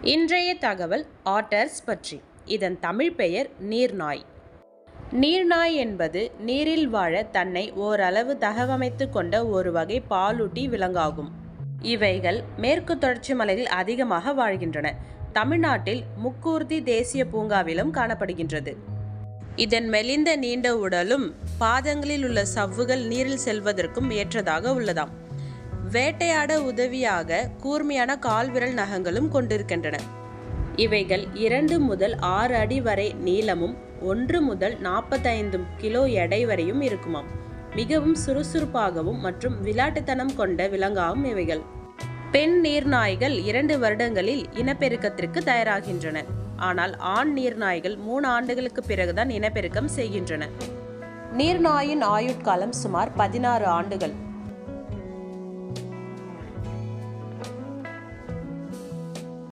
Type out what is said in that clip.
இன்றைய தகவல் ஆட்டர்ஸ் பற்றி. இதன் தமிழ் பெயர் நீர்நாய். நீர்நாய் என்பது நீரில் வாழ தன்னை ஓரளவு தகவமைத்து கொண்ட ஒரு வகை பாலூட்டி விலங்காகும். இவைகள் மேற்கு தொடர்ச்சி மலையில் அதிகமாக வாழ்கின்றன. தமிழ்நாட்டில் முக்கூர்த்தி தேசிய பூங்காவிலும் காணப்படுகின்றது. இதன் மெலிந்த நீண்ட உடலும் பாதங்களில் உள்ள சவ்வுகள் நீரில் செல்வதற்கும் ஏற்றதாக உள்ளதாம். வேட்டையாட உதவியாக கூர்மையான கால்விரல் நகங்களும் கொண்டிருக்கின்றன. இவைகள் 2 முதல் 6 அடி வரை நீளமும் 1 முதல் 45 கிலோ எடை வரையும் இருக்குமாம். மிகவும் சுறுசுறுப்பாகவும் மற்றும் விளையாட்டுத்தனம் கொண்ட விலங்காகும் இவைகள். பெண் நீர்நாய்கள் 2 வருடங்களில் இனப்பெருக்கத்திற்கு தயாராகின்றன. ஆனால் ஆண் நீர்நாய்கள் 3 ஆண்டுகளுக்கு பிறகுதான் இனப்பெருக்கம் செய்கின்றன. நீர்நாயின் ஆயுட்காலம் சுமார் 16 ஆண்டுகள்.